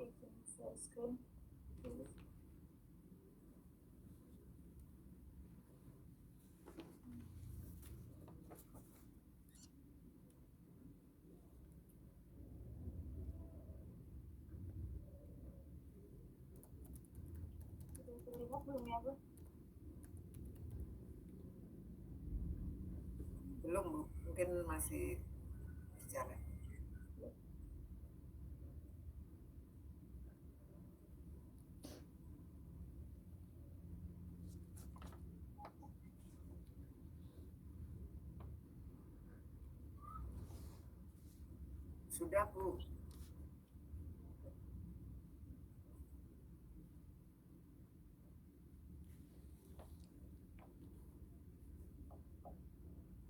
izin share screen dulu. Sudah terlihat belum ya, Bu? Belum, Bu. Mungkin masih bicara. Sudah, Bu.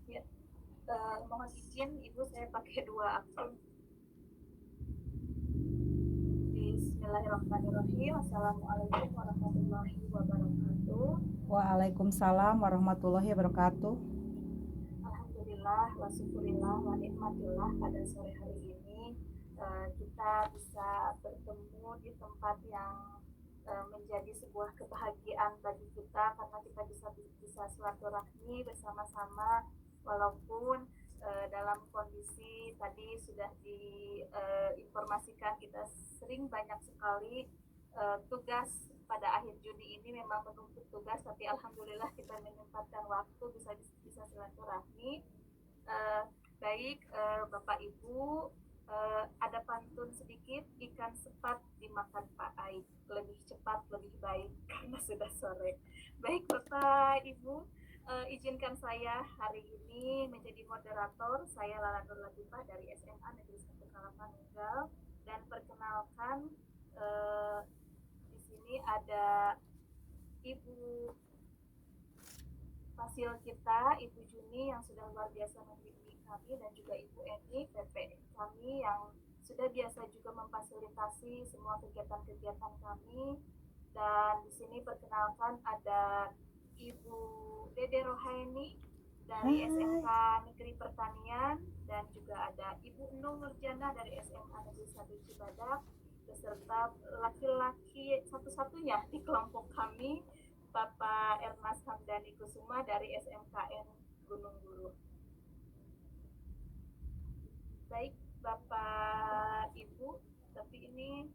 Ya, mohon izin Ibu, saya pakai dua akun. Bismillahirrahmanirrahim. Assalamualaikum warahmatullahi wabarakatuh. Waalaikumsalam warahmatullahi wabarakatuh. Alhamdulillah, wa syukurillah, wa nikmatillah, pada sore hari ini kita bisa bertemu di tempat yang menjadi sebuah kebahagiaan bagi kita karena kita bisa silaturahmi bersama-sama walaupun dalam kondisi tadi sudah diinformasikan kita sering banyak sekali tugas pada akhir Juni ini memang menumpuk tugas, tapi alhamdulillah kita menyempatkan waktu bisa silaturahmi. Baik, Bapak Ibu, ada pantun sedikit, ikan sepat dimakan paai, lebih cepat lebih baik karena sudah sore. Baik Bapak Ibu, izinkan saya hari ini menjadi moderator. Saya Lala Nur Latifah dari SMA Negeri 1 Kalapan Nunggal, dan perkenalkan di sini ada Ibu Fasil kita, Ibu Juni yang sudah luar biasa membimbing kami, dan juga Ibu Eni, PP kami yang sudah biasa juga memfasilitasi semua kegiatan-kegiatan kami. Dan di sini perkenalkan ada Ibu Dede Rohaini dari SMK Negeri Pertanian, dan juga ada Ibu Nung Nurjana dari SMA Negeri 1 Cibadak, beserta laki-laki satu-satunya di kelompok kami, Bapak Ernest Hamdani Kusuma dari SMKN Gunung Guru. Baik Bapak Ibu, tapi ini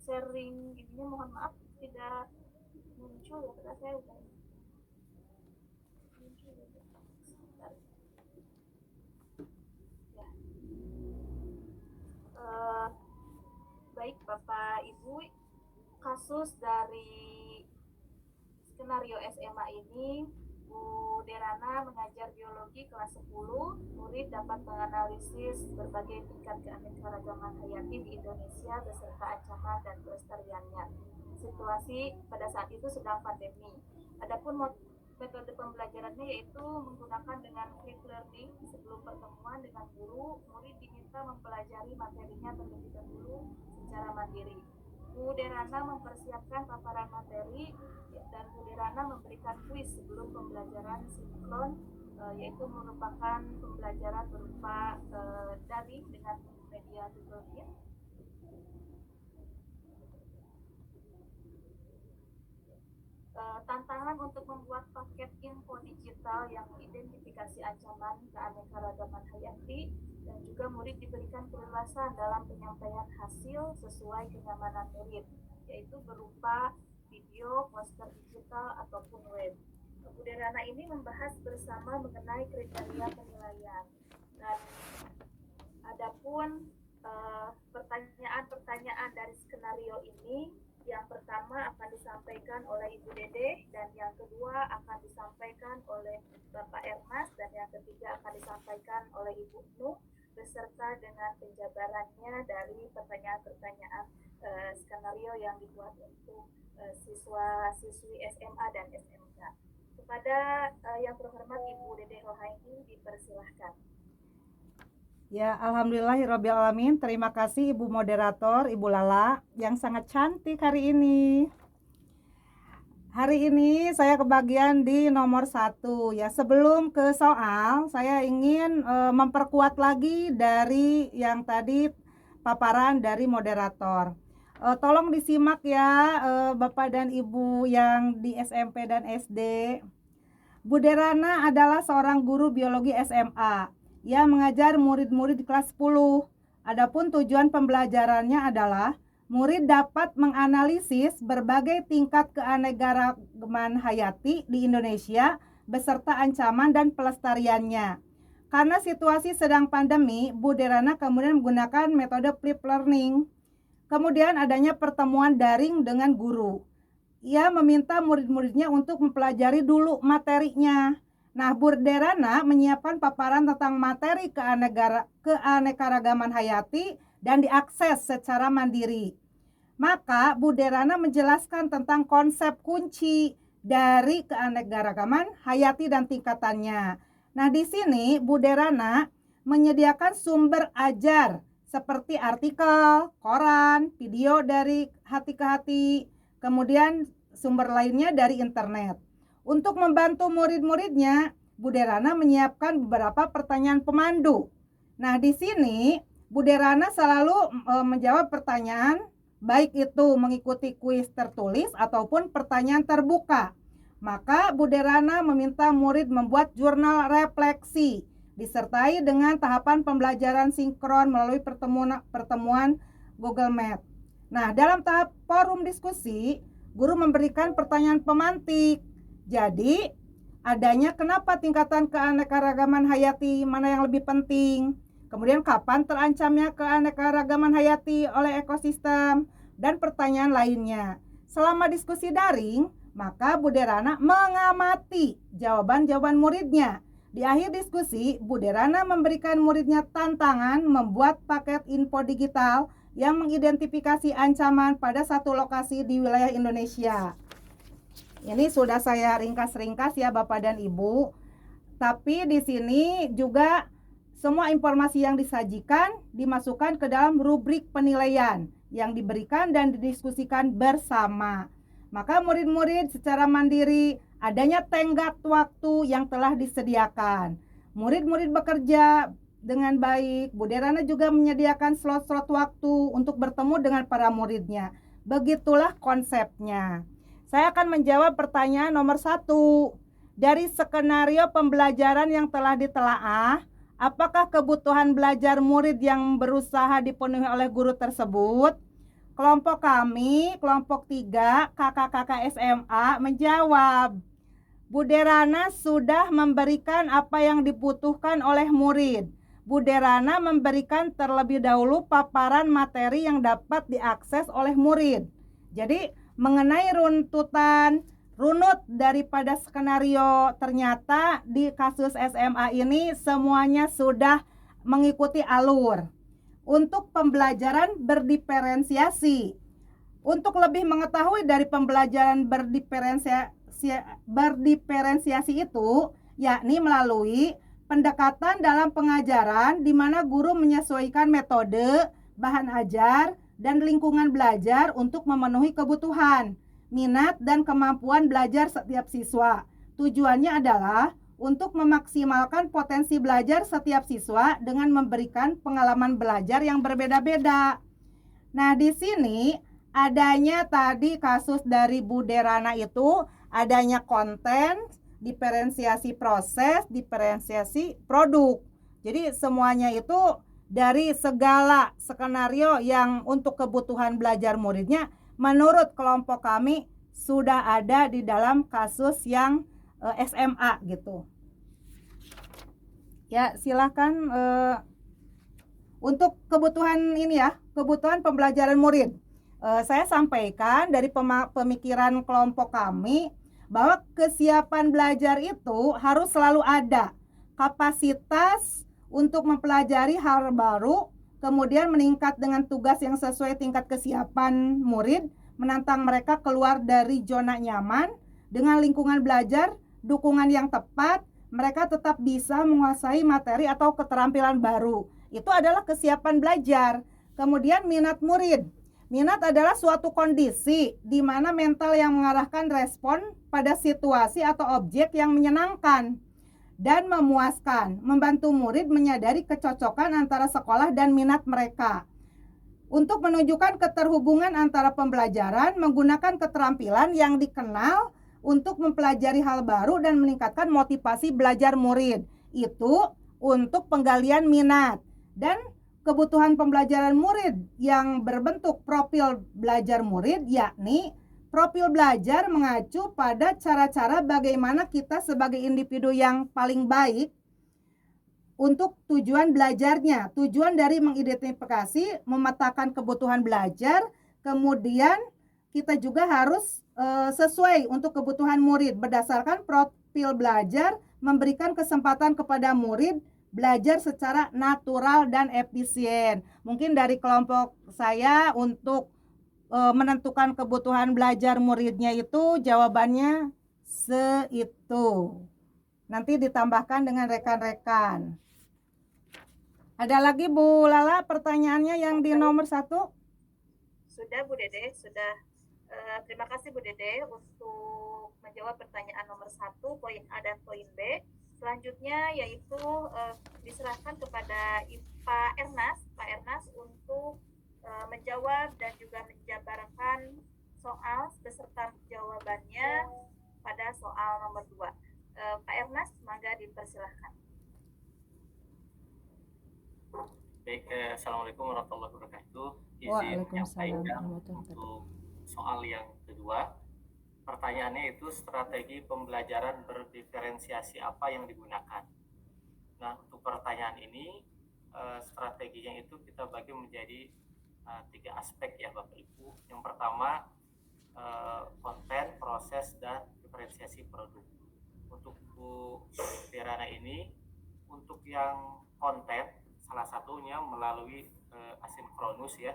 sharing ininya mohon maaf tidak muncul ya, karena saya udah muncul ya. Sebentar. Ya. Baik Bapak Ibu, kasus dari skenario SMA ini, Bu Derana mengajar biologi kelas 10, murid dapat menganalisis berbagai tingkat keanekaragaman hayati di Indonesia beserta ancaman dan pelestariannya. Situasi pada saat itu sedang pandemi. Adapun metode pembelajarannya yaitu menggunakan dengan flip learning. Sebelum pertemuan dengan guru, murid diminta mempelajari materinya terlebih dahulu secara mandiri. Bu Derana mempersiapkan paparan materi, dan Bu Derana memberikan kuis sebelum pembelajaran sinkron, yaitu merupakan pembelajaran berupa daring dengan media Google Meet. Tantangan untuk membuat paket info digital yang mengidentifikasi ancaman keanekaragaman hayati, dan juga murid diberikan keleluasan dalam penyampaian hasil sesuai kenyamanan murid, yaitu berupa video, poster digital, ataupun web. Bu Derana ini membahas bersama mengenai kriteria penilaian, dan adapun pertanyaan-pertanyaan dari skenario ini, yang pertama akan disampaikan oleh Ibu Dede, dan yang kedua akan disampaikan oleh Bapak Ernest, dan yang ketiga akan disampaikan oleh Ibu Nung, beserta dengan penjabarannya dari pertanyaan-pertanyaan skenario yang dibuat untuk siswa-siswi SMA dan SMK. Kepada yang terhormat Ibu Dede Rohaini, dipersilahkan. Ya, alhamdulillahirrabbilalamin. Terima kasih Ibu Moderator, Ibu Lala, yang sangat cantik hari ini. Hari ini saya kebagian di nomor 1. Ya, sebelum ke soal, saya ingin memperkuat lagi dari yang tadi paparan dari moderator. Tolong disimak ya, Bapak dan Ibu yang di SMP dan SD. Bu Derana adalah seorang guru biologi SMA yang mengajar murid-murid kelas 10. Adapun tujuan pembelajarannya adalah murid dapat menganalisis berbagai tingkat keanekaragaman hayati di Indonesia beserta ancaman dan pelestariannya. Karena situasi sedang pandemi, Bu Derana kemudian menggunakan metode flip learning. Kemudian adanya pertemuan daring dengan guru. Ia meminta murid-muridnya untuk mempelajari dulu materinya. Nah, Bu Derana menyiapkan paparan tentang materi keanekaragaman hayati dan diakses secara mandiri. Maka Bu Derana menjelaskan tentang konsep kunci dari keanekaragaman hayati dan tingkatannya. Nah, di sini Bu Derana menyediakan sumber ajar seperti artikel, koran, video dari hati ke hati, kemudian sumber lainnya dari internet. Untuk membantu murid-muridnya, Bu Derana menyiapkan beberapa pertanyaan pemandu. Nah, di sini Bu Derana selalu menjawab pertanyaan, baik itu mengikuti kuis tertulis ataupun pertanyaan terbuka. Maka Bu Derana meminta murid membuat jurnal refleksi, disertai dengan tahapan pembelajaran sinkron melalui pertemuan Google Meet. Nah, dalam tahap forum diskusi, guru memberikan pertanyaan pemantik. Jadi, adanya kenapa tingkatan keanekaragaman hayati mana yang lebih penting, kemudian kapan terancamnya keanekaragaman hayati oleh ekosistem, dan pertanyaan lainnya. Selama diskusi daring, maka Bu Derana mengamati jawaban-jawaban muridnya. Di akhir diskusi, Bu Derana memberikan muridnya tantangan membuat paket info digital yang mengidentifikasi ancaman pada satu lokasi di wilayah Indonesia. Ini sudah saya ringkas-ringkas ya Bapak dan Ibu. Tapi di sini juga semua informasi yang disajikan dimasukkan ke dalam rubrik penilaian yang diberikan dan didiskusikan bersama. Maka murid-murid secara mandiri adanya tenggat waktu yang telah disediakan. Murid-murid bekerja dengan baik. Bu Derana juga menyediakan slot-slot waktu untuk bertemu dengan para muridnya. Begitulah konsepnya. Saya akan menjawab pertanyaan nomor 1. Dari skenario pembelajaran yang telah ditelaah, apakah kebutuhan belajar murid yang berusaha dipenuhi oleh guru tersebut? Kelompok kami, kelompok 3, kakak-kakak SMA menjawab, Bu Derana sudah memberikan apa yang dibutuhkan oleh murid. Bu Derana memberikan terlebih dahulu paparan materi yang dapat diakses oleh murid. Jadi mengenai runut daripada skenario, ternyata di kasus SMA ini semuanya sudah mengikuti alur. Untuk pembelajaran berdiferensiasi. Untuk lebih mengetahui dari pembelajaran berdiferensiasi itu, yakni melalui pendekatan dalam pengajaran di mana guru menyesuaikan metode, bahan ajar, dan lingkungan belajar untuk memenuhi kebutuhan, minat, dan kemampuan belajar setiap siswa. Tujuannya adalah untuk memaksimalkan potensi belajar setiap siswa dengan memberikan pengalaman belajar yang berbeda-beda. Nah, di sini adanya tadi kasus dari Bu Derana itu adanya konten, diferensiasi proses, diferensiasi produk. Jadi semuanya itu dari segala skenario yang untuk kebutuhan belajar muridnya menurut kelompok kami sudah ada di dalam kasus yang SMA gitu. Ya, silakan untuk kebutuhan ini ya, kebutuhan pembelajaran murid. Saya sampaikan dari pemikiran kelompok kami bahwa kesiapan belajar itu harus selalu ada. Kapasitas untuk mempelajari hal baru, kemudian meningkat dengan tugas yang sesuai tingkat kesiapan murid, menantang mereka keluar dari zona nyaman dengan lingkungan belajar, dukungan yang tepat, mereka tetap bisa menguasai materi atau keterampilan baru. Itu adalah kesiapan belajar. Kemudian minat murid. Minat adalah suatu kondisi di mana mental yang mengarahkan respon pada situasi atau objek yang menyenangkan dan memuaskan, membantu murid menyadari kecocokan antara sekolah dan minat mereka. untuk menunjukkan keterhubungan antara pembelajaran menggunakan keterampilan yang dikenal untuk mempelajari hal baru dan meningkatkan motivasi belajar murid. Itu untuk penggalian minat dan kebutuhan pembelajaran murid yang berbentuk profil belajar murid, yakni profil belajar mengacu pada cara-cara bagaimana kita sebagai individu yang paling baik untuk tujuan belajarnya. Tujuan dari mengidentifikasi, memetakan kebutuhan belajar, kemudian kita juga harus sesuai untuk kebutuhan murid berdasarkan profil belajar, memberikan kesempatan kepada murid belajar secara natural dan efisien. Mungkin dari kelompok saya untuk menentukan kebutuhan belajar muridnya itu jawabannya seitu. Nanti ditambahkan dengan rekan-rekan. Ada lagi Bu Lala pertanyaannya yang di nomor 1? Sudah Bu Dede, sudah. Terima kasih Bu Dede untuk menjawab pertanyaan nomor 1, poin A dan poin B. Selanjutnya yaitu diserahkan kepada Pak Ernest untuk menjawab dan juga menjabarkan soal beserta jawabannya pada soal nomor 2. Pak Ernest, mangga dipersilahkan. Baik, Assalamualaikum warahmatullahi wabarakatuh. Izin menyampaikan untuk soal yang kedua. Pertanyaannya itu strategi pembelajaran berdiferensiasi apa yang digunakan. Nah, untuk pertanyaan ini strateginya itu kita bagi menjadi 3 aspek ya Bapak Ibu. Yang pertama konten, proses, dan diferensiasi produk. Untuk Bu Tirana ini, untuk yang konten salah satunya melalui asinkronus ya,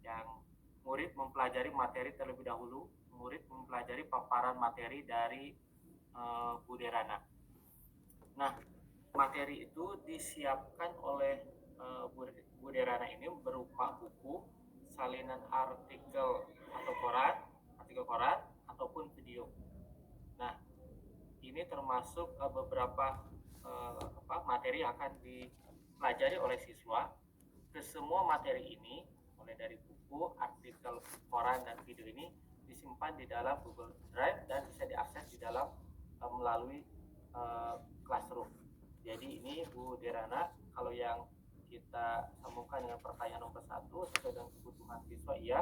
yang murid mempelajari materi terlebih dahulu, murid mempelajari paparan materi dari Bu Derana. Nah, materi itu disiapkan oleh Bu Derana ini berupa buku, salinan artikel koran ataupun video. Nah, ini termasuk beberapa materi yang akan dipelajari oleh siswa. Kesemua materi ini, mulai dari buku, artikel, koran, dan video ini disimpan di dalam Google Drive dan bisa diakses di dalam melalui Classroom. Jadi ini Bu Derana, kalau yang kita sambungkan dengan pertanyaan nomor 1 sesuai dengan kebutuhan siswa, iya,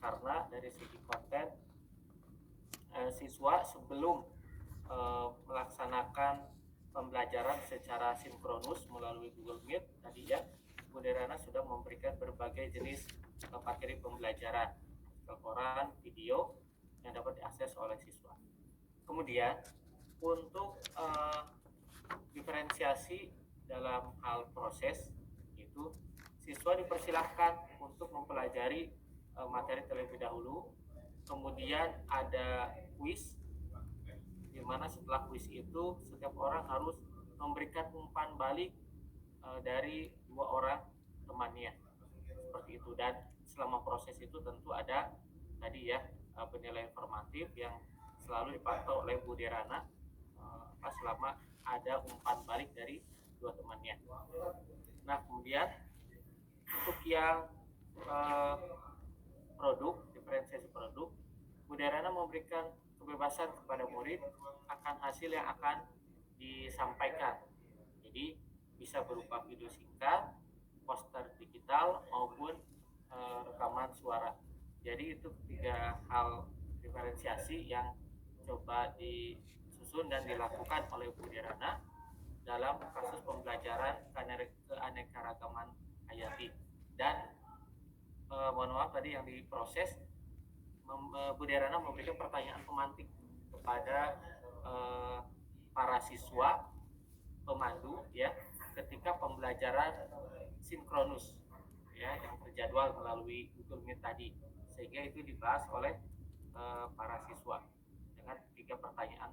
karena dari segi konten siswa sebelum melaksanakan pembelajaran secara sinkronus melalui Google Meet tadi ya, Bu Derana sudah memberikan berbagai jenis materi pembelajaran, koran, video yang dapat diakses oleh siswa. Kemudian untuk diferensiasi dalam hal proses itu, siswa dipersilahkan untuk mempelajari materi terlebih dahulu, kemudian ada kuis, di mana setelah kuis itu setiap orang harus memberikan umpan balik dari 2 orang temannya, seperti itu. Dan selama proses itu tentu ada tadi ya penilaian formatif yang selalu dipantau oleh Bu Derana selama ada umpan balik dari 2 temannya. Nah, kemudian untuk yang produk, diferensiasi produk, Bu Derana memberikan kebebasan kepada murid akan hasil yang akan disampaikan. Jadi bisa berupa video singkat, poster digital, maupun rekaman suara. Jadi itu 3 hal diferensiasi yang coba disusun dan dilakukan oleh Bu Derana dalam kasus pembelajaran keanekaragaman hayati. Dan mohon maaf tadi yang diproses, Bu Derana memberikan pertanyaan pemantik kepada para siswa pemandu ya, ketika pembelajaran sinkronus ya, yang terjadwal melalui Google Meet tadi, sehingga itu dibahas oleh para siswa dengan 3 pertanyaan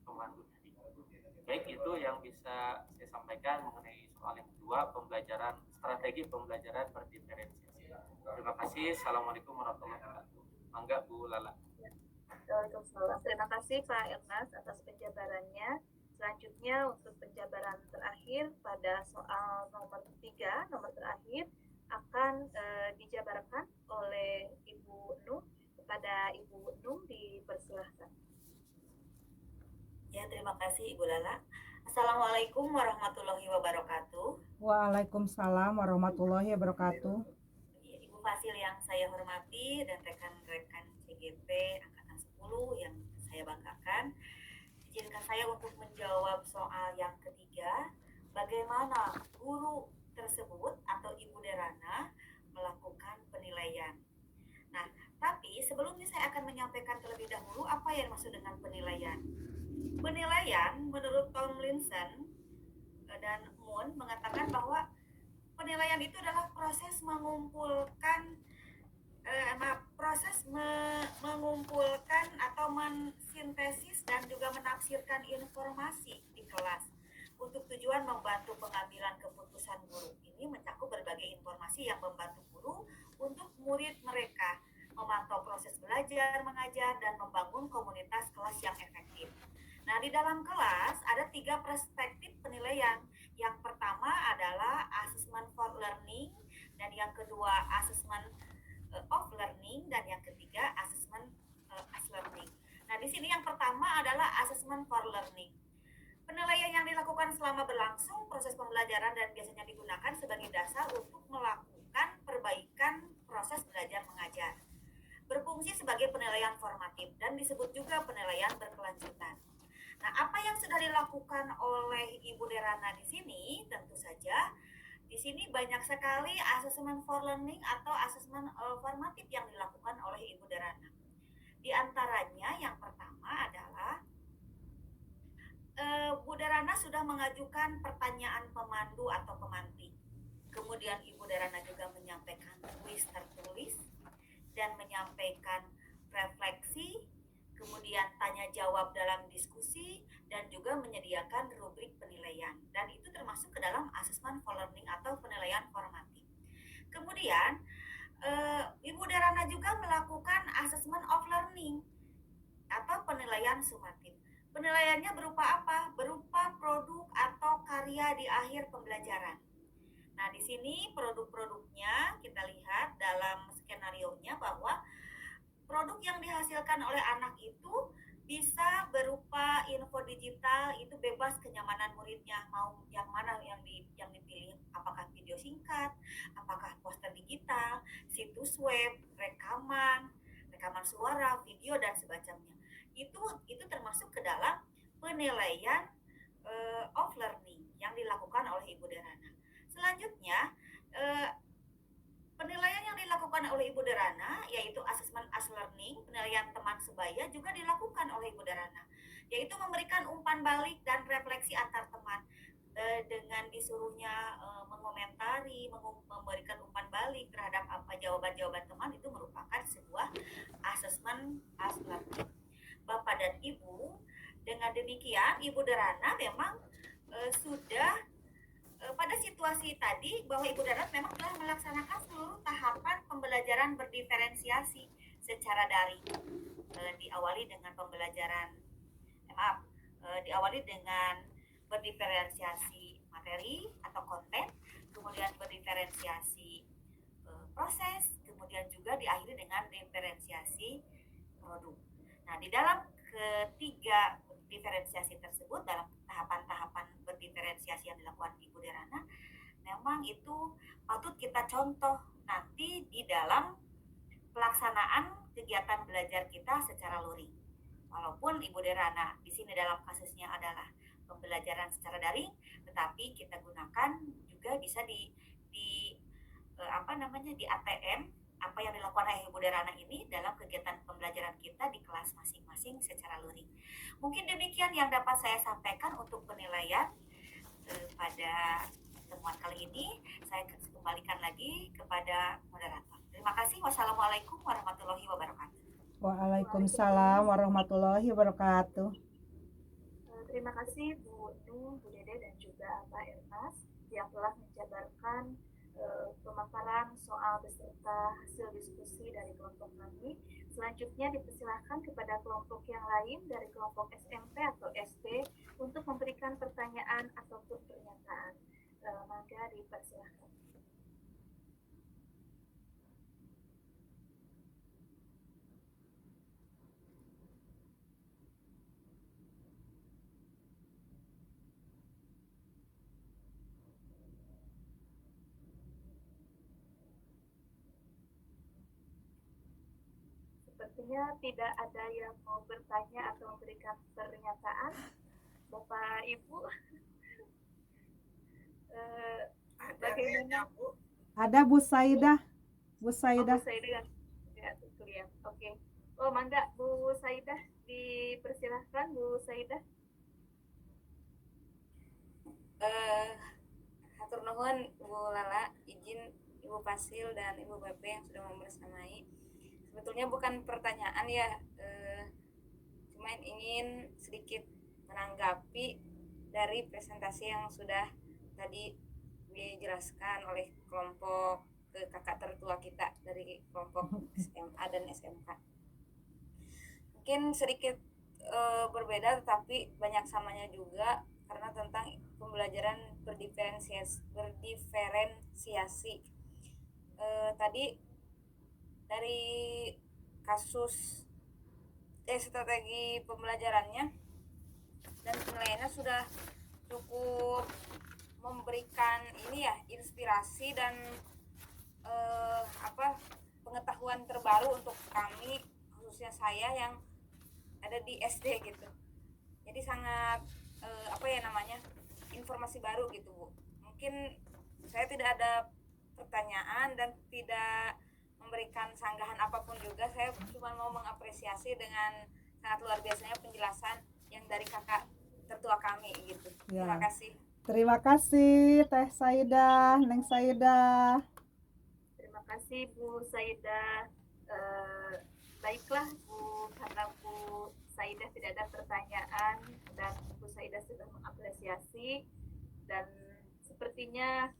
pemandu tadi. Baik, itu yang bisa saya sampaikan mengenai soal yang kedua, strategi pembelajaran berdiferensiasi. Terima kasih. Assalamualaikum warahmatullahi wabarakatuh. Mangga Bu Lala. Waalaikumsalam. Terima kasih Pak Ernest atas penjabarannya. Selanjutnya untuk penjabaran terakhir pada soal nomor 3, nomor terakhir akan dijabarkan dibacakan oleh Ibu Nuh. Kepada Ibu Nuh dipersilahkan. Ya, terima kasih Ibu Lala. Assalamualaikum warahmatullahi wabarakatuh. Waalaikumsalam warahmatullahi wabarakatuh. Ibu Fasil yang saya hormati dan rekan-rekan CGP Angkatan 10 yang saya banggakan, izinkan saya untuk menjawab soal yang ketiga, bagaimana guru tersebut atau Ibu Derana melakukan penilaian. Nah, tapi sebelumnya saya akan menyampaikan terlebih dahulu apa yang dimaksud dengan penilaian. Penilaian menurut Tomlinson dan Moon mengatakan bahwa penilaian itu adalah proses mengumpulkan mengumpulkan atau mensintesis dan juga menafsirkan informasi di kelas untuk tujuan membantu pengambilan keputusan guru. Ini mencakup berbagai informasi yang membantu guru untuk murid mereka memantau proses belajar, mengajar, dan membangun komunitas kelas yang efektif. Nah, di dalam kelas ada 3 perspektif penilaian. Yang pertama adalah assessment for learning, dan yang kedua assessment of learning, dan yang ketiga assessment as learning. Nah, di sini yang pertama adalah assessment for learning. Penilaian yang dilakukan selama berlangsung proses pembelajaran dan biasanya digunakan sebagai dasar untuk melakukan perbaikan proses belajar mengajar. Berfungsi sebagai penilaian formatif dan disebut juga penilaian berkelanjutan. Nah, apa yang sudah dilakukan oleh Ibu Derana di sini? Tentu saja di sini banyak sekali assessment for learning atau assessment formatif yang dilakukan oleh Ibu Derana. Di antaranya yang pertama adalah Bu Derana sudah mengajukan pertanyaan pemandu atau pemantik. Kemudian Ibu Derana juga menyampaikan kuis tertulis dan menyampaikan refleksi, kemudian tanya jawab dalam diskusi, dan juga menyediakan rubrik penilaian. Dan itu termasuk ke dalam assessment for learning atau penilaian formatif. Kemudian Ibu Derana juga melakukan assessment of learning atau penilaian sumatif. Penilaiannya berupa apa? Berupa produk atau karya di akhir pembelajaran. Nah, di sini produk-produknya kita lihat dalam skenario-nya bahwa produk yang dihasilkan oleh anak itu bisa berupa info digital, itu bebas kenyamanan muridnya, mau yang mana yang dipilih, apakah video singkat, apakah poster digital, situs web, rekaman suara, video, dan sebagainya. Itu termasuk ke dalam penilaian of learning yang dilakukan oleh Ibu Derana. Selanjutnya, penilaian yang dilakukan oleh Ibu Derana yaitu assessment as learning, penilaian teman sebaya juga dilakukan oleh Ibu Derana, yaitu memberikan umpan balik dan refleksi antar teman dengan disuruhnya mengomentari, memberikan umpan balik terhadap apa jawaban-jawaban teman. Itu merupakan sebuah assessment as learning. Bapak dan Ibu, dengan demikian Ibu Derana memang sudah pada situasi tadi bahwa Ibu Derana memang telah melaksanakan seluruh tahapan pembelajaran berdiferensiasi secara daring. Diawali dengan berdiferensiasi materi atau konten, kemudian berdiferensiasi proses, kemudian juga diakhiri dengan diferensiasi produk. Nah, di dalam ketiga diferensiasi tersebut, dalam tahapan-tahapan berdiferensiasi yang dilakukan Ibu Derana, memang itu patut kita contoh nanti di dalam pelaksanaan kegiatan belajar kita secara luring. Walaupun Ibu Derana di sini dalam kasusnya adalah pembelajaran secara daring, tetapi kita gunakan juga bisa di ATM apa yang dilakukan oleh Ibu Derana ini dalam kegiatan pembelajaran kita di kelas masing-masing secara luring. Mungkin demikian yang dapat saya sampaikan untuk penilaian pada pertemuan kali ini. Saya kembalikan lagi kepada moderator. Terima kasih. Wassalamualaikum warahmatullahi wabarakatuh. Waalaikumsalam warahmatullahi wabarakatuh. Terima kasih Bu Nuh, Bu Dede, dan juga Pak Ernest yang telah menjabarkan pemaparan soal beserta hasil diskusi dari kelompok kami. Selanjutnya dipersilahkan kepada kelompok yang lain dari kelompok SMP atau SD untuk memberikan pertanyaan ataupun pernyataan. Maka dipersilahkan. sepertinya tidak ada yang mau bertanya atau memberikan pernyataan. Bapak Ibu, Ada bagaimana? kayaknya, Bu. Ada Bu Saidah. Bu Oh, Saidah. Bu Saidah ya, lihat. Oke. Oh, mangga Bu Saidah, dipersilahkan Bu Saidah. Hatur nuhun Bu Lala, izin Ibu Pasil dan Ibu Pepe yang sudah membersamai. Sebetulnya bukan pertanyaan ya, cuma ingin sedikit menanggapi dari presentasi yang sudah tadi dijelaskan oleh kelompok kakak tertua kita dari kelompok SMA dan SMK. Mungkin sedikit berbeda tetapi banyak samanya juga karena tentang pembelajaran berdiferensiasi. Tadi dari kasus strategi pembelajarannya dan penilaiannya sudah cukup memberikan ini ya inspirasi dan pengetahuan terbaru untuk kami, khususnya saya yang ada di SD gitu. Jadi sangat informasi baru gitu Bu. Mungkin saya tidak ada pertanyaan dan tidak memberikan sanggahan apapun juga. Saya cuma mau mengapresiasi dengan sangat luar biasanya penjelasan yang dari kakak tertua kami gitu. Ya. Terima kasih. Terima kasih Teh Saidah, Neng Saidah. Terima kasih Bu Saidah. Baiklah Bu, karena Bu Saidah tidak ada pertanyaan dan Bu Saidah sudah mengapresiasi, dan sepertinya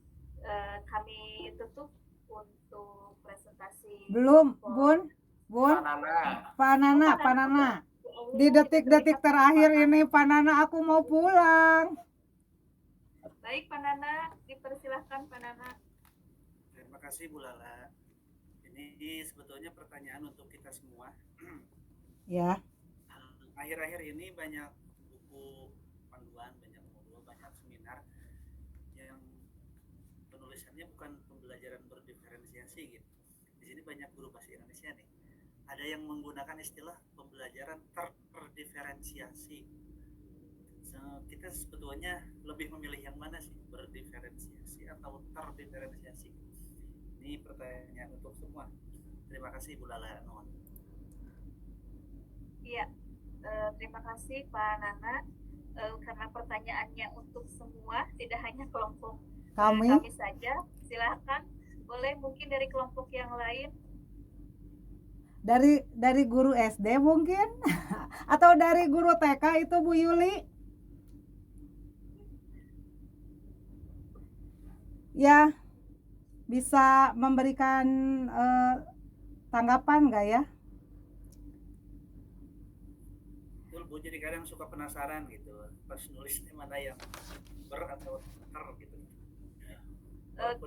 kami tutup untuk presentasi. Belum, Bun. Pak Nana. Di detik-detik terakhir ini Pak Nana, aku mau pulang. Baik Pak Nana, dipersilahkan Pak Nana. Terima kasih Bu Lala. Ini sebetulnya pertanyaan untuk kita semua. Ya. Akhir-akhir ini banyak buku panduan, banyak modul, banyak seminar yang penulisannya bukan pembelajaran berdiferensiasi gitu. Di sini banyak guru bahasa Indonesia nih. Ada yang menggunakan istilah pembelajaran terdiferensiasi. Kita sebetulnya lebih memilih yang mana sih, berdiferensiasi atau terdiferensiasi? Ini pertanyaan untuk semua. Terima kasih Bu Lala. Iya, terima kasih Pak Nana. Karena pertanyaannya untuk semua, tidak hanya kelompok kami saja. Silahkan, boleh mungkin dari kelompok yang lain. Dari guru SD mungkin atau dari guru TK itu Bu Yuli. Ya, bisa memberikan tanggapan nggak ya? Betul Bu, jadi kadang suka penasaran gitu pas nulisnya mana yang ber atau ter gitu.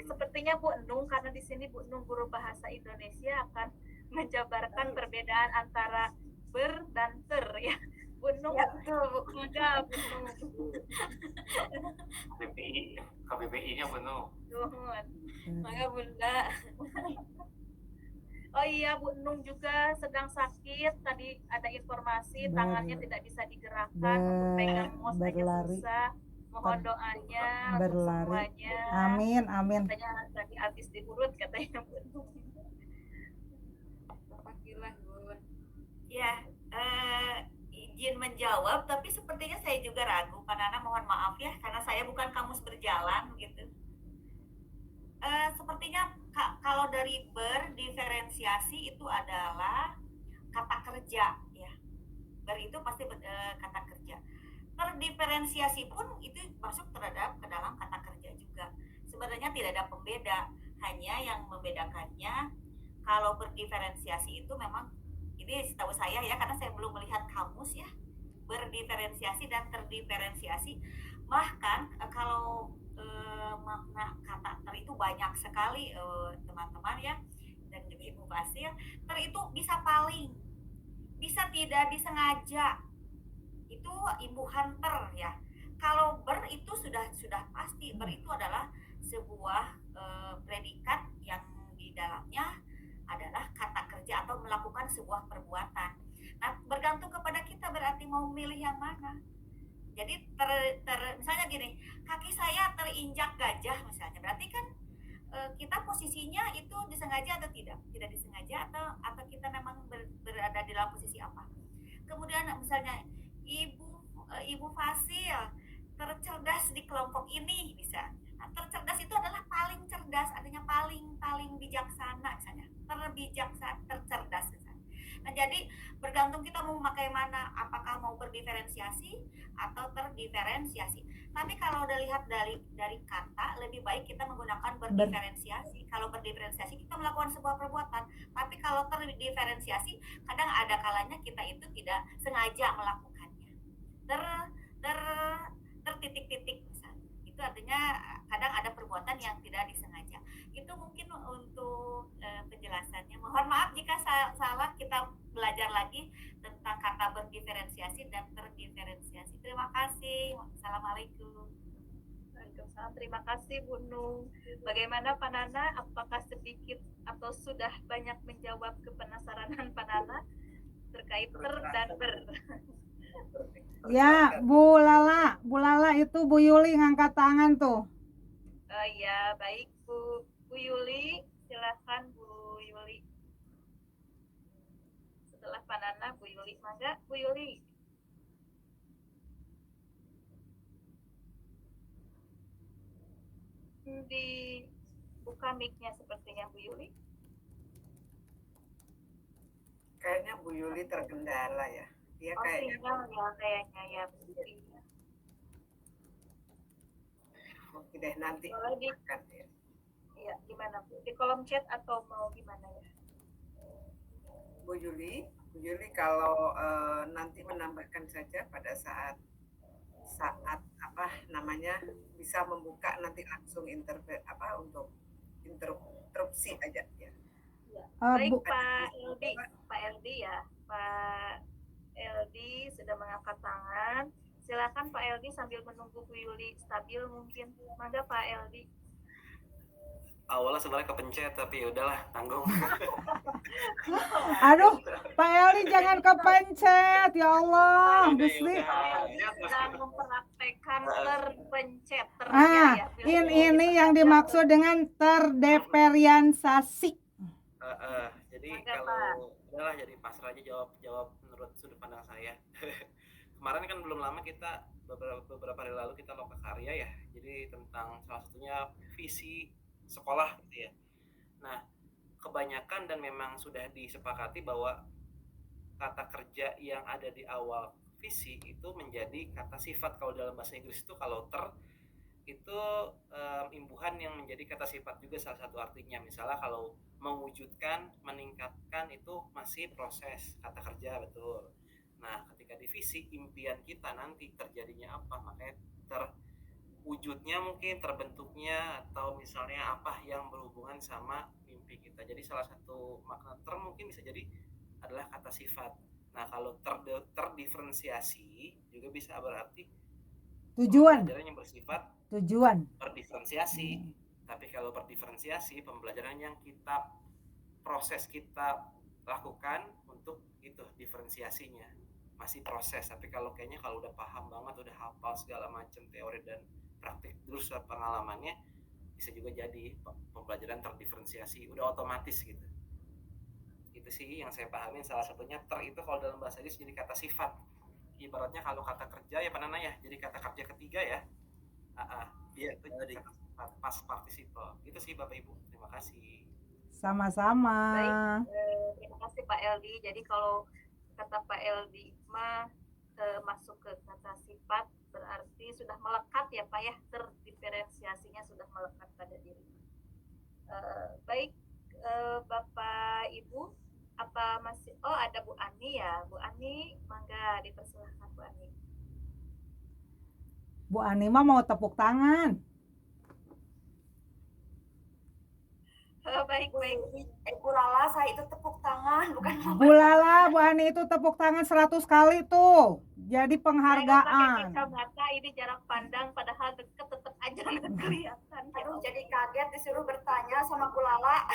Sepertinya Bu Nung, karena di sini Bu Nung guru bahasa Indonesia akan menjabarkan perbedaan antara ber dan ter ya. Bu Nung, ya, betul. Maka Bu Nung. KBBI-nya Bu Nung. Maka Bunda. Oh iya, Bu Nung juga sedang sakit. Tadi ada informasi tangannya tidak bisa digerakkan, untuk pegang mouse aja susah. Mohon doanya untuk semuanya. Amin. Katanya tadi habis diurut katanya Bu Nung. Alhamdulillah Bun. Ya, izin menjawab, tapi sepertinya saya juga ragu. Pak Nana, mohon maaf ya, karena saya bukan kamus berjalan gitu. Sepertinya kalau dari berdiferensiasi itu adalah kata kerja ya. Ber itu pasti kata kerja. Terdiferensiasi pun itu masuk terhadap ke dalam kata kerja juga. Sebenarnya tidak ada pembeda, hanya yang membedakannya kalau berdiferensiasi itu memang, ini setahu saya ya, karena saya belum melihat kamus ya, berdiferensiasi dan terdiferensiasi. Bahkan kalau makna kata ter itu banyak sekali teman-teman ya, dan juga Ibu Basil. Ter itu bisa paling, bisa tidak disengaja, itu imbuhan ter ya. Kalau ber itu sudah pasti, ber itu adalah sebuah predikat yang di dalamnya adalah kata kerja atau melakukan sebuah perbuatan. Nah, bergantung kepada kita berarti mau milih yang mana. Jadi misalnya gini, kaki saya terinjak gajah misalnya, berarti kan kita posisinya itu disengaja atau tidak disengaja, atau kita memang berada di dalam posisi apa. Kemudian misalnya ibu Fasil tercerdas di kelompok ini misalnya. Nah, tercerdas itu adalah paling cerdas, artinya paling bijaksana misalnya, tercerdas misalnya. Nah, jadi bergantung kita mau memakai mana, apakah mau berdiferensiasi atau terdiferensiasi. Tapi kalau udah lihat dari kata, lebih baik kita menggunakan berdiferensiasi. Kalau berdiferensiasi kita melakukan sebuah perbuatan, tapi kalau terdiferensiasi kadang ada kalanya kita itu tidak sengaja melakukannya. Tertitik-titik misalnya. Itu artinya kadang ada perbuatan yang tidak disengaja. Itu mungkin untuk penjelasannya. Mohon maaf jika salah, kita belajar lagi tentang kata berdiferensiasi dan terdiferensiasi. Terima kasih. Assalamualaikum. Waalaikumsalam. Terima kasih Bu Nung. Bagaimana Pak Nana? Apakah sedikit atau sudah banyak menjawab kepenasaranan Pak Nana terkait ter dan ber? Ya, Bu Lala itu Bu Yuli ngangkat tangan tuh. Ya, baik Bu Yuli, silakan Bu Yuli. Setelah Pak Nana, Bu Yuli, mangga Bu Yuli. Dibuka mic-nya sepertinya Bu Yuli. Kayaknya Bu Yuli terkendala ya. Dia kayaknya Ya pastinya. oke deh, nanti Boleh akan ya. Iya, gimana Bu? Di kolom chat atau mau gimana ya? Bu Yuli kalau nanti menambahkan saja pada saat apa namanya bisa membuka nanti langsung untuk interupsi aja ya. Baik Pak LD ya. Pak LD sudah mengangkat tangan. Silakan Pak LD sambil menunggu Bu Yuli stabil mungkin. Mangga Pak LD. Awalnya sebenarnya kepencet tapi udahlah tanggung. Aduh, Pak Eli jangan kepencet, ya Allah, Gusti. Sedang mempraktekkan terpencet. Ini yang dimaksud dengan terdifferensiasi. Jadi kalau udahlah jadi pasrah aja jawab menurut sudut pandang saya. Kemarin kan belum lama kita beberapa hari lalu kita lokakarya ya. Jadi tentang salah satunya visi sekolah gitu ya. Nah, kebanyakan dan memang sudah disepakati bahwa kata kerja yang ada di awal visi itu menjadi kata sifat. Kalau dalam bahasa Inggris itu kalau itu imbuhan yang menjadi kata sifat juga salah satu artinya. Misalnya kalau mewujudkan, meningkatkan itu masih proses kata kerja, betul. Nah, ketika di visi impian kita nanti terjadinya apa, makanya wujudnya mungkin terbentuknya atau misalnya apa yang berhubungan sama mimpi kita. Jadi salah satu makna mungkin bisa jadi adalah kata sifat. Nah, kalau terdiferensiasi juga bisa berarti tujuan. Pembelajaran yang bersifat tujuan berdiferensiasi. Tapi kalau berdiferensiasi, pembelajaran yang proses kita lakukan untuk itu diferensiasinya masih proses. Tapi kalau kayaknya kalau udah paham banget, udah hafal segala macam teori dan praktik terus pengalamannya, bisa juga jadi pembelajaran terdiferensiasi, udah otomatis gitu. Itu sih yang saya pahamin. Salah satunya itu kalau dalam bahasa Inggris jadi kata sifat. Ibaratnya kalau kata kerja ya Panana ya, jadi kata kerja ketiga ya. Iya, itu jadi pas participle. Itu sih Bapak Ibu. Terima kasih. Sama-sama. Baik, terima kasih Pak Eldi. Jadi kalau kata Pak Eldi masuk ke kata sifat berarti sudah melekat ya Pak ya, terdiferensiasinya sudah melekat pada diri. Baik, Bapak Ibu, apa masih ada Bu Ani ya? Bu Ani, mangga dipersilahkan Bu Ani. Bu Ani mah mau tepuk tangan. Baik. Bu Lala, saya itu tepuk tangan, bukan Bu Lala, Bu Ani itu tepuk tangan 100 kali tuh. Jadi penghargaan. Saya pakai kacamata, ini jarak pandang, padahal deket tetap aja nggak kelihatan. Aduh, jadi kaget disuruh bertanya sama Bu Lala.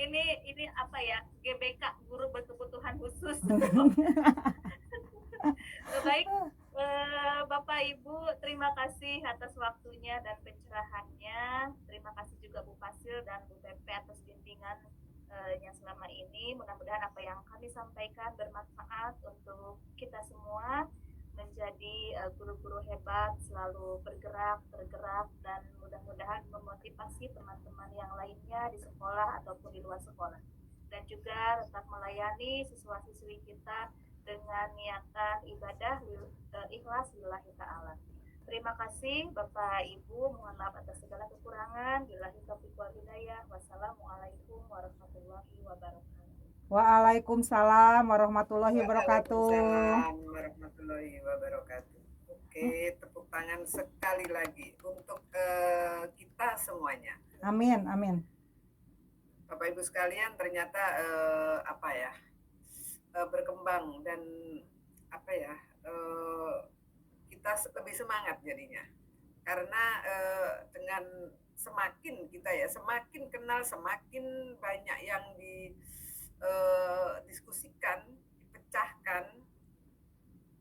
ini apa ya, GBK, guru berkebutuhan khusus. Baik, Bapak Ibu, terima kasih atas waktunya dan pencerahannya. Terima kasih juga Bu Fasil dan Bu Pepe atas bimbingan yang selama ini. Mudah-mudahan apa yang kami sampaikan bermanfaat untuk kita semua menjadi guru-guru hebat, selalu tergerak, dan mudah-mudahan memotivasi teman-teman yang lainnya di sekolah ataupun di luar sekolah. Dan juga tetap melayani siswa-siswi kita dengan niatan ibadah ikhlas lillahi ta'ala. Terima kasih Bapak Ibu, mohon maaf atas segala kekurangan. Billahi taufiq wal hidayah. Wassalamualaikum warahmatullahi wabarakatuh. Waalaikumsalam warahmatullahi wabarakatuh. Waalaikumsalam warahmatullahi wabarakatuh. Oke, tepuk tangan sekali lagi untuk kita semuanya. Amin, amin. Bapak Ibu sekalian, ternyata berkembang dan kita lebih semangat jadinya. Karena dengan semakin kenal, semakin banyak yang diskusikan, dipecahkan,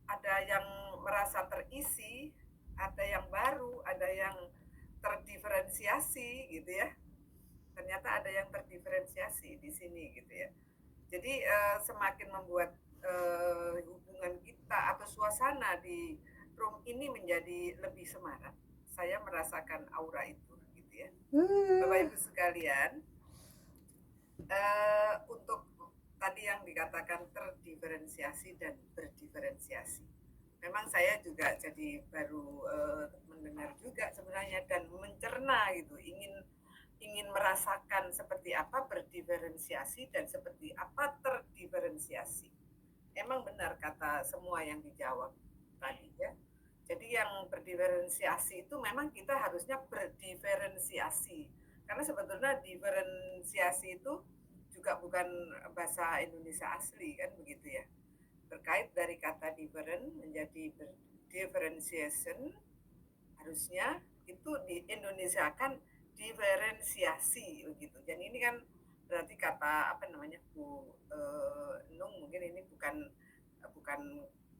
ada yang merasa terisi, ada yang baru, ada yang terdiferensiasi gitu ya. Ternyata ada yang terdiferensiasi di sini gitu ya. Jadi semakin membuat hubungan kita atau suasana di room ini menjadi lebih semarak. Saya merasakan aura itu gitu ya. Bapak Ibu sekalian, untuk tadi yang dikatakan terdiferensiasi dan berdiferensiasi, memang saya juga jadi baru mendengar juga sebenarnya dan mencerna gitu, ingin merasakan seperti apa berdiferensiasi dan seperti apa terdiferensiasi. Emang benar kata semua yang dijawab tadi ya. Jadi yang berdiferensiasi itu memang kita harusnya berdiferensiasi. Karena sebetulnya diferensiasi itu juga bukan bahasa Indonesia asli kan begitu ya. Terkait dari kata different menjadi differentiation, harusnya itu di Indonesia kan diferensiasi begitu. Dan ini kan berarti kata Bu Nung, mungkin ini bukan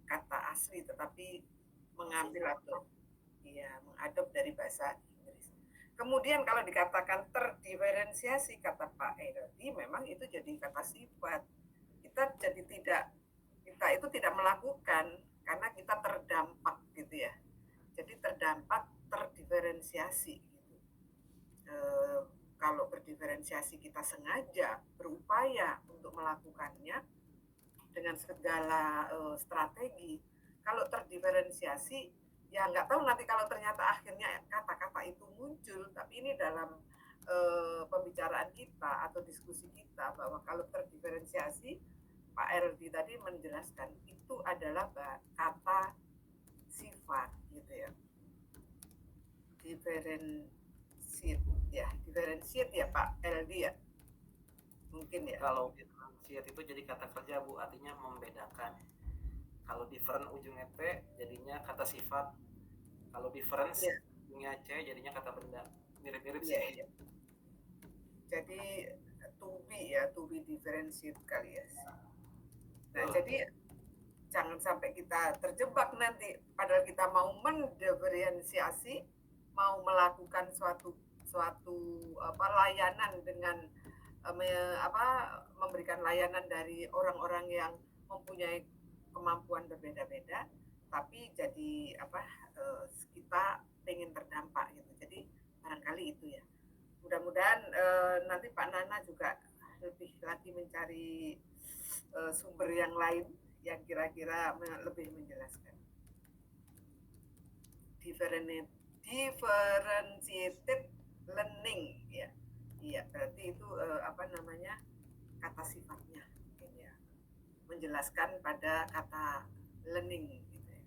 kata asli tetapi mengambil atau mengadop dari bahasa Inggris. Kemudian kalau dikatakan terdiferensiasi kata Pak Erdi, memang itu jadi kata sifat. Kita itu tidak melakukan karena kita terdampak gitu ya. Jadi terdampak terdiferensiasi gitu. Kalau berdiferensiasi kita sengaja berupaya untuk melakukannya dengan segala strategi. Kalau terdiferensiasi ya nggak tahu nanti kalau ternyata akhirnya kata-kata itu muncul, tapi ini dalam pembicaraan kita atau diskusi kita bahwa kalau terdiferensiasi, Pak Erdi tadi menjelaskan itu adalah kata sifat gitu ya. Diferensiat ya Pak Erdi ya, mungkin ya. Kalau diferensiat itu jadi kata kerja Bu, artinya membedakan. Kalau different ujungnya T jadinya kata sifat. Kalau difference ujungnya C jadinya kata benda. Mirip-mirip sih. Jadi to be differentiate kali ya. Nah, jadi jangan sampai kita terjebak nanti padahal kita mau mendiferensiasi, mau melakukan suatu layanan dengan memberikan layanan dari orang-orang yang mempunyai kemampuan berbeda-beda, tapi jadi kita pengen terdampak gitu. Jadi barangkali itu ya. Mudah-mudahan nanti Pak Nana juga lebih lagi mencari sumber yang lain yang kira-kira lebih menjelaskan. Differentiated learning ya. Iya, berarti itu kata sifatnya. Menjelaskan pada kata learning gitu ya.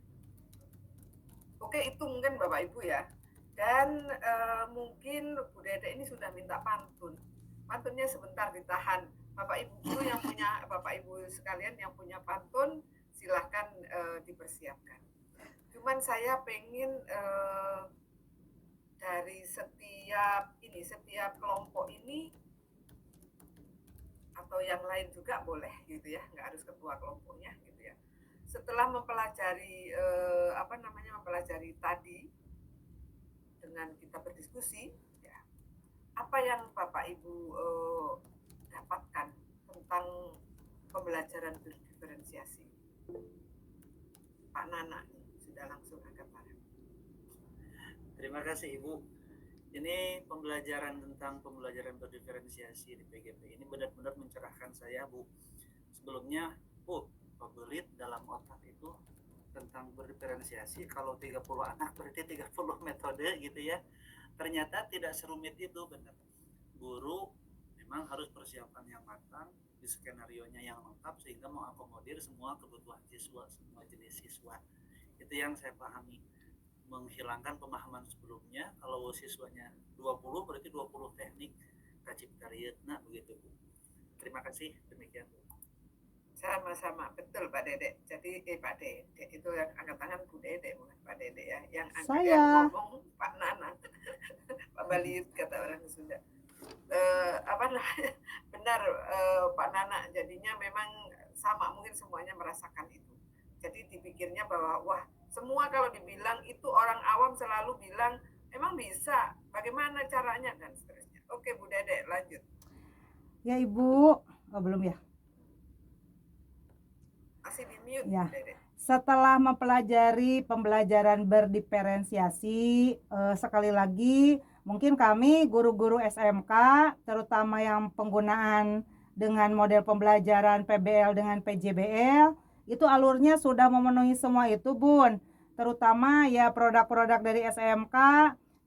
Oke, itu mungkin Bapak Ibu ya. Dan mungkin Bu Dede ini sudah minta pantun. Pantunnya sebentar ditahan. Bapak Ibu sekalian yang punya pantun silahkan dipersiapkan. Cuman saya pengen dari setiap kelompok ini atau yang lain juga boleh gitu ya, nggak harus ketua kelompoknya gitu ya. Setelah mempelajari mempelajari tadi dengan kita berdiskusi, ya, apa yang Bapak Ibu dapatkan tentang pembelajaran berdiferensiasi? Pak Nana sudah langsung angkat tangan. Terima kasih Ibu. Ini pembelajaran tentang pembelajaran berdiferensiasi di PGP ini benar-benar mencerahkan saya, Bu. Sebelumnya, Bu, pebelit dalam otak itu tentang berdiferensiasi, kalau 30 anak berarti 30 metode gitu ya. Ternyata tidak serumit itu, benar. Guru memang harus persiapan yang matang, di skenario-nya yang lengkap sehingga mengakomodir semua kebutuhan siswa, semua jenis siswa. Itu yang saya pahami. Menghilangkan pemahaman sebelumnya, kalau siswanya 20 berarti 20 teknik kaciptarietna begitu Bu. Terima kasih, demikian Bu. Sama-sama, betul Pak Dede. Jadi Pak Dede itu yang angkat tangan Bu Dede, bukan Pak Dede ya. Yang Saya. ngomong Pak Nana. Pak Baliut kata orang Sunda. Benar Pak Nana, jadinya memang sama, mungkin semuanya merasakan itu. Jadi dipikirnya bahwa wah, semua kalau dibilang itu orang awam selalu bilang emang bisa, bagaimana caranya dan seterusnya. Oke Bu Dede, lanjut. Ya Ibu, oh belum ya? Masih di mute Ya. Bu Dede. Setelah mempelajari pembelajaran berdiferensiasi, sekali lagi mungkin kami guru-guru SMK, terutama yang penggunaan dengan model pembelajaran PBL dengan PJBL, itu alurnya sudah memenuhi semua itu Bun. Terutama ya produk-produk dari SMK,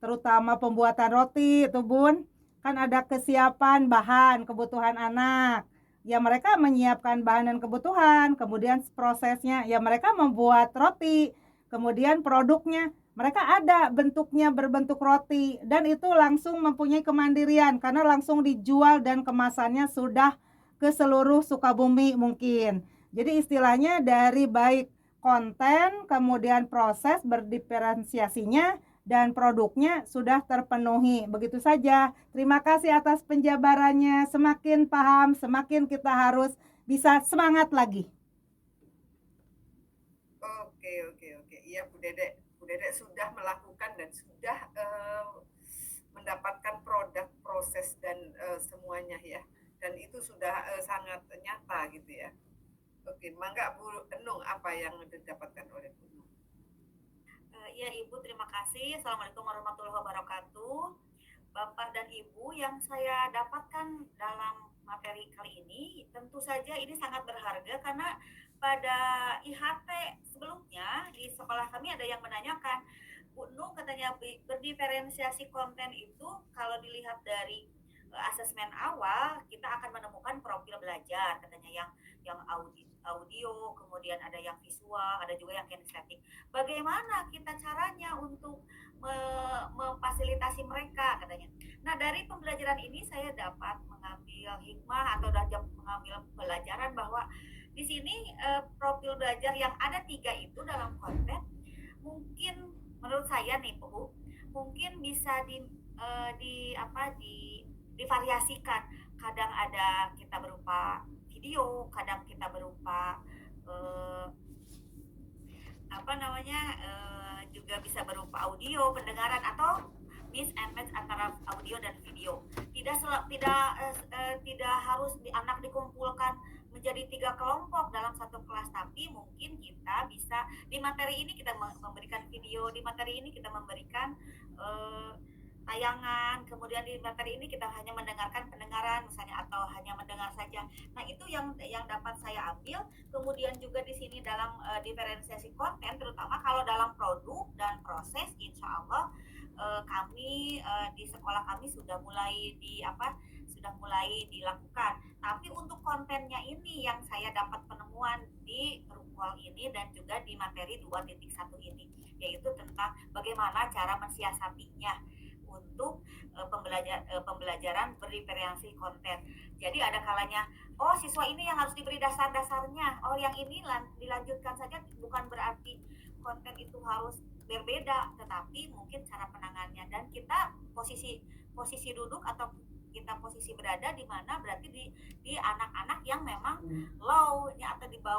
terutama pembuatan roti itu Bun. Kan ada kesiapan bahan kebutuhan anak. Ya mereka menyiapkan bahan dan kebutuhan, kemudian prosesnya ya mereka membuat roti, kemudian produknya mereka ada bentuknya berbentuk roti dan itu langsung mempunyai kemandirian karena langsung dijual dan kemasannya sudah ke seluruh Sukabumi mungkin. Jadi istilahnya dari baik konten kemudian proses berdiferensiasinya dan produknya sudah terpenuhi. Begitu saja. Terima kasih atas penjabarannya. Semakin paham, semakin kita harus bisa semangat lagi. Oke. Iya Bu Dede sudah melakukan dan sudah mendapatkan produk, proses dan semuanya ya. Dan itu sudah sangat nyata gitu ya. Oke, mangga Bu Enung, apa yang didapatkan oleh Bu Enung? Ya Ibu, terima kasih. Assalamualaikum warahmatullahi wabarakatuh. Bapak dan Ibu, yang saya dapatkan dalam materi kali ini tentu saja ini sangat berharga karena pada IHT sebelumnya di sekolah kami ada yang menanyakan, Bu Enung katanya berdiferensiasi konten itu kalau dilihat dari asesmen awal kita akan menemukan profil belajar katanya yang audio, kemudian ada yang visual, ada juga yang kinestetik. Bagaimana kita caranya untuk memfasilitasi mereka katanya. Nah, dari pembelajaran ini saya dapat mengambil hikmah atau mengambil pelajaran bahwa di sini profil belajar yang ada 3 itu dalam konten mungkin menurut saya nih Bu, mungkin bisa divariasikan. Kadang ada kita berupa video, kadang kita berupa juga bisa berupa audio, pendengaran atau mix and match antara audio dan video. Tidak harus anak dikumpulkan menjadi 3 kelompok dalam satu kelas, tapi mungkin kita bisa di materi ini kita memberikan video, di materi ini kita memberikan tayangan, kemudian di materi ini kita hanya mendengarkan pendengaran misalnya atau hanya mendengar saja. Nah, itu yang dapat saya ambil. Kemudian juga di sini dalam diferensiasi konten, terutama kalau dalam produk dan proses, insya Allah kami di sekolah kami sudah mulai dilakukan. Tapi untuk kontennya ini yang saya dapat penemuan di Rukwal ini dan juga di materi 2.1 ini, yaitu tentang bagaimana cara mensiasatinya untuk pembelajaran berdiferensiasi konten. Jadi ada kalanya, oh siswa ini yang harus diberi dasar-dasarnya, oh yang ini dilanjutkan saja, bukan berarti konten itu harus berbeda, tetapi mungkin cara penanganannya dan kita posisi duduk atau kita posisi berada di mana berarti di anak-anak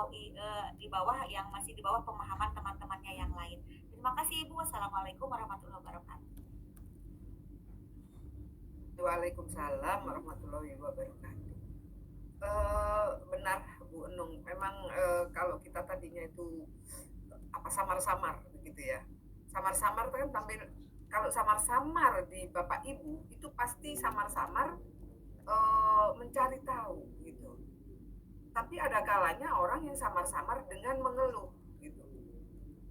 di bawah yang masih di bawah pemahaman teman-temannya yang lain. Terima kasih Ibu. Wassalamualaikum warahmatullahi wabarakatuh. Waalaikumsalam warahmatullahi wabarakatuh. Benar Bu Enung, memang kalau kita tadinya itu samar-samar begitu ya. Samar-samar kan tampil, kalau samar-samar di Bapak Ibu itu pasti samar-samar mencari tahu gitu. Tapi ada kalanya orang yang samar-samar dengan mengeluh gitu.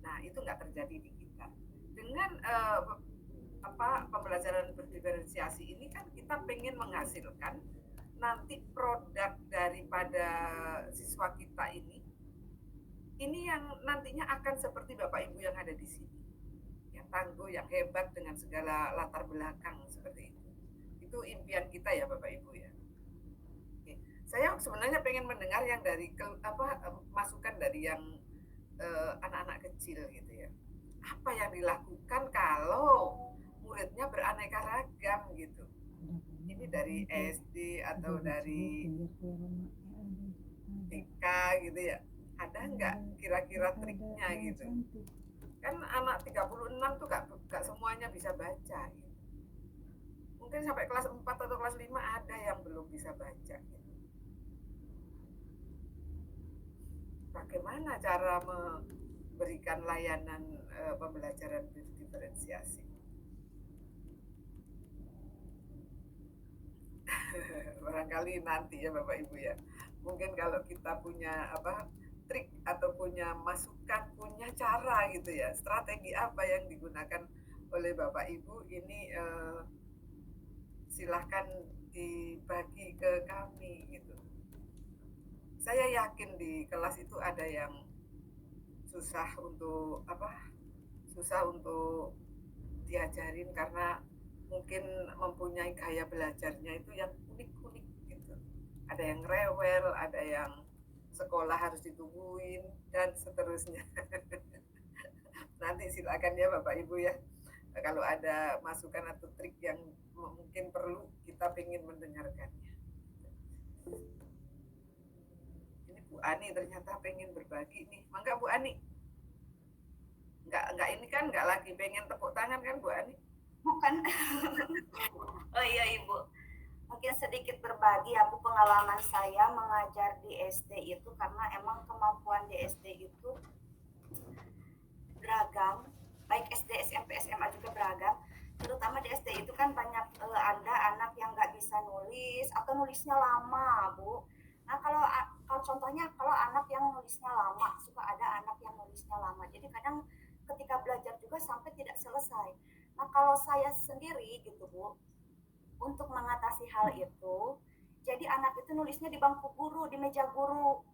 Nah, itu nggak terjadi di kita. Dengan pembelajaran berdiferensiasi ini kan kita pengen menghasilkan nanti produk daripada siswa kita ini yang nantinya akan seperti Bapak Ibu yang ada di sini, yang tangguh, yang hebat dengan segala latar belakang seperti itu. Itu impian kita ya Bapak Ibu ya. Oke. Saya sebenarnya pengen mendengar yang dari masukan dari yang anak-anak kecil gitu ya. Apa yang dilakukan kalau muridnya beraneka ragam gitu? Ini dari SD atau dari TK gitu ya. Ada nggak kira-kira triknya gitu? Kan anak 36 tuh gak semuanya bisa baca gitu. Mungkin sampai kelas 4 atau kelas 5 ada yang belum bisa baca gitu. Bagaimana cara memberikan layanan pembelajaran berdiferensiasi? Barangkali nanti ya Bapak Ibu ya. Mungkin kalau kita punya trik atau punya masukan, punya cara gitu ya, strategi apa yang digunakan oleh Bapak Ibu ini silahkan dibagi ke kami gitu. Saya yakin di kelas itu ada yang susah untuk diajarin karena mungkin mempunyai gaya belajarnya itu yang unik-unik gitu. Ada yang rewel, ada yang sekolah harus ditungguin dan seterusnya. Nanti silakan ya Bapak Ibu ya. Kalau ada masukan atau trik yang mungkin perlu, kita ingin mendengarkannya. Ini Bu Ani ternyata pengen berbagi nih. Mangga Bu Ani. Enggak ini kan enggak lagi pengen tepuk tangan kan Bu Ani? Bukan. Oh iya Ibu, mungkin sedikit berbagi ya Bu, pengalaman saya mengajar di SD itu, karena emang kemampuan di SD itu beragam, baik SD, SMP, SMA juga beragam. Terutama di SD itu kan banyak ada anak yang nggak bisa nulis atau nulisnya lama Bu. Nah kalau contohnya kalau anak yang nulisnya lama, suka ada anak yang nulisnya lama, jadi kadang ketika belajar juga sampai tidak selesai. Nah kalau saya sendiri gitu Bu, untuk mengatasi hal itu, jadi anak itu nulisnya di bangku guru, di meja guru.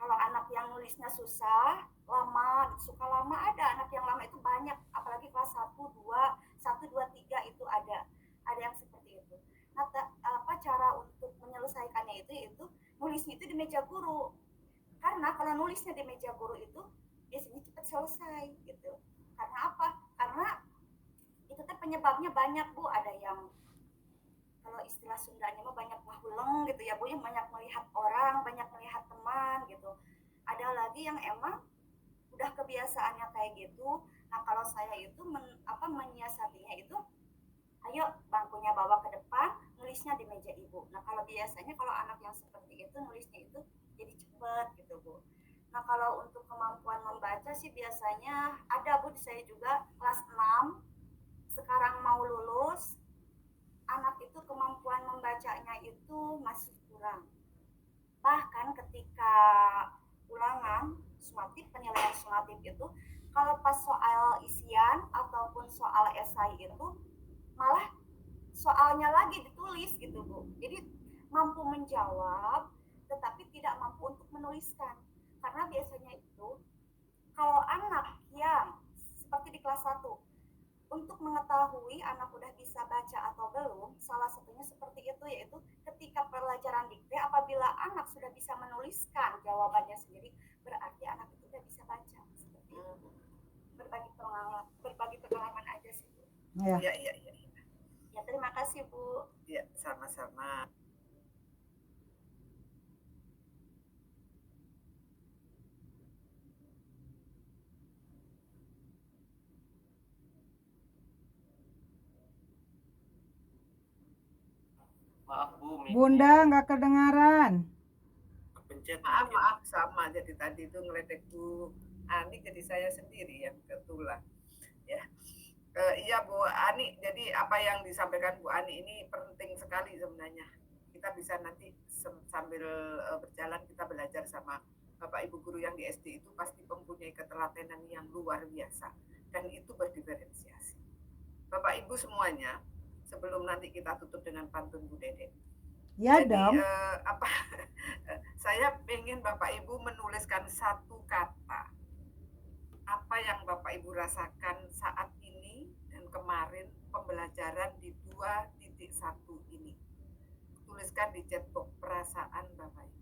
Kalau anak yang nulisnya susah, lama, suka lama, ada anak yang lama itu banyak, apalagi kelas 1, 2, 1, 2, 3 itu ada yang seperti itu. Nah, cara untuk menyelesaikannya itu nulisnya itu di meja guru. Karena kalau nulisnya di meja guru itu biasanya cepat selesai gitu. Karena apa? Karena itu kan penyebabnya banyak Bu, ada yang kalau istilah Sundanya mah banyak mahuleng gitu ya Bu, yang banyak melihat orang, banyak melihat teman gitu. Ada lagi yang emang udah kebiasaannya kayak gitu. Nah kalau saya itu menyiasatinya itu, ayo bangkunya bawa ke depan, nulisnya di meja ibu. Nah kalau biasanya kalau anak yang seperti itu nulisnya itu jadi cepet gitu Bu. Nah kalau untuk kemampuan membaca sih biasanya ada Bu, saya juga kelas 6 sekarang mau lulus, anak itu kemampuan membacanya itu masih kurang. Bahkan ketika ulangan sumatif, penilaian sumatif itu, kalau pas soal isian ataupun soal esai itu malah soalnya lagi ditulis gitu Bu. Jadi mampu menjawab tetapi tidak mampu untuk menuliskan. Karena biasanya itu kalau anak yang seperti di kelas 1, untuk mengetahui anak udah bisa baca atau belum, salah satunya seperti itu, yaitu ketika pelajaran dikte, apabila anak sudah bisa menuliskan jawabannya sendiri, berarti anak itu udah bisa baca. Seperti itu. Berbagi pengalaman aja sih Bu. Iya. Ya terima kasih Bu. Ya sama-sama. Maaf Bu, Bunda nggak kedengaran. kepencet. Maaf sama, jadi tadi itu ngeledek Bu Ani, jadi saya sendiri yang ketulah ya. Iya Bu Ani, jadi apa yang disampaikan Bu Ani ini penting sekali sebenarnya. Kita bisa nanti sambil berjalan kita belajar sama Bapak Ibu guru yang di SD itu pasti mempunyai ketelatenan yang luar biasa dan itu berdiferensiasi. Bapak Ibu semuanya, sebelum nanti kita tutup dengan pantun Bu Dede. Ya Jadi dong. saya pengen Bapak Ibu menuliskan satu kata apa yang Bapak Ibu rasakan saat ini dan kemarin pembelajaran di 2.1 ini. Tuliskan di chat box perasaan Bapak Ibu.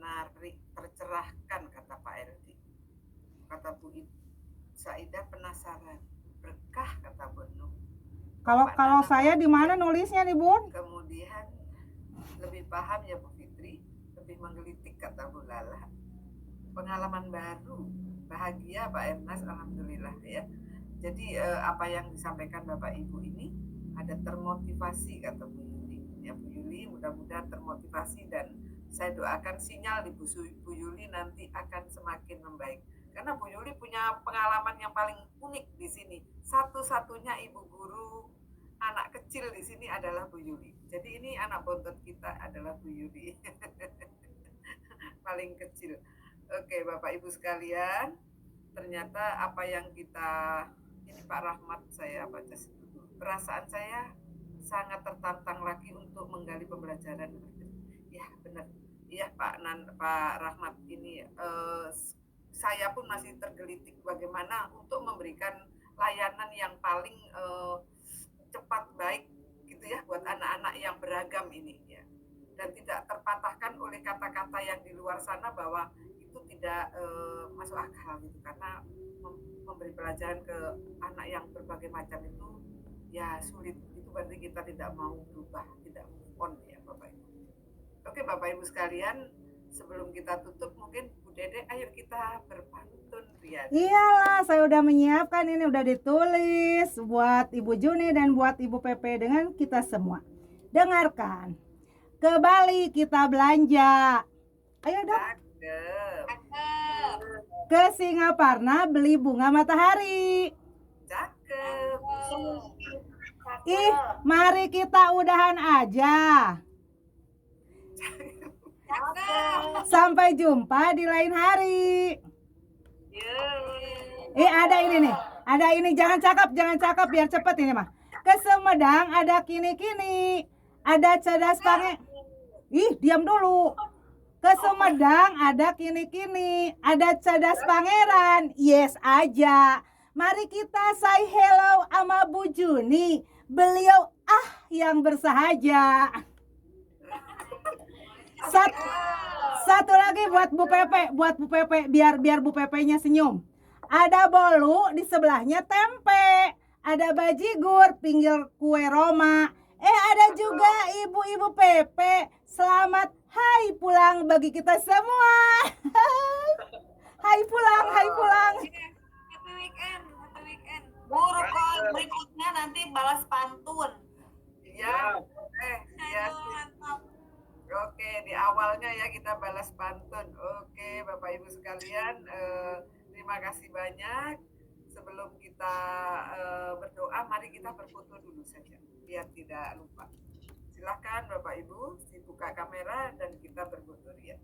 Menarik, tercerahkan kata Pak Erdi. Kata Bu Saidah penasaran. Berkah kata Bu Nuh. Kalau saya di mana nulisnya nih Bun? Kemudian lebih paham ya Bu Fitri, lebih menggelitik kata Bu Lala. Pengalaman baru, bahagia Pak Ernest, alhamdulillah ya. Jadi apa yang disampaikan Bapak Ibu ini ada termotivasi kata Bu Yuli. Ya Bu Yuli mudah-mudahan termotivasi dan saya doakan sinyal di Bu Yuli nanti akan semakin membaik. Karena Bu Yuli punya pengalaman yang paling unik di sini. Satu-satunya ibu guru anak kecil di sini adalah Bu Yuli. Jadi ini anak bontot kita adalah Bu Yuli. Paling kecil. Oke, Bapak Ibu sekalian, ternyata apa yang kita ini Pak Rahmat saya baca perasaan saya sangat tertantang lagi untuk menggali pembelajaran. Ya benar, iya Pak Rahmat ini saya pun masih tergelitik bagaimana untuk memberikan layanan yang paling cepat baik gitu ya buat anak-anak yang beragam ini ya, dan tidak terpatahkan oleh kata-kata yang di luar sana bahwa itu tidak masuk akal gitu, karena memberi pelajaran ke anak yang berbagai macam itu ya sulit. Itu berarti kita tidak mau berubah, tidak move on ya Bapak Ibu. Oke Bapak Ibu sekalian, sebelum kita tutup mungkin Bu Dede ayo kita berpantun Riyadi. Iyalah, saya udah menyiapkan, ini udah ditulis buat Ibu Juni dan buat Ibu Pepe dengan kita semua. Dengarkan. Ke Bali kita belanja. Ayo dong. Cakep. Ke Singaparna beli bunga matahari. Cakep. Ih, mari kita udahan aja. Sampai jumpa di lain hari. Ada ini nih. Ada ini, jangan cakep biar cepet ini mah. Ke Sumedang ada kini-kini. Ada cadas pange. Diam dulu. Ke Sumedang ada kini-kini. Ada cadas pangeran. Yes aja. Mari kita say hello sama Bu Juni. Beliau yang bersahaja. Satu lagi buat Bu Pepe, biar Bu Pepenya senyum. Ada bolu, di sebelahnya tempe. Ada bajigur, pinggir kue Roma. Ada juga ibu-ibu Pepe. Selamat hai pulang bagi kita semua. Hai pulang. Happy weekend. Bu, rukun berikutnya nanti balas pantun. Iya. Iya. Mantap. Oke, di awalnya ya kita balas pantun. Oke, Bapak Ibu sekalian, terima kasih banyak. Sebelum kita berdoa, mari kita berfoto dulu saja, biar tidak lupa. Silakan Bapak Ibu, dibuka kamera dan kita berfoto ya.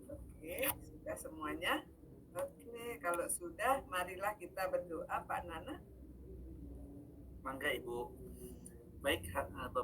Oke, sudah semuanya. Oke, kalau sudah, marilah kita berdoa, Pak Nana. Mangga Ibu. Baik, Bapak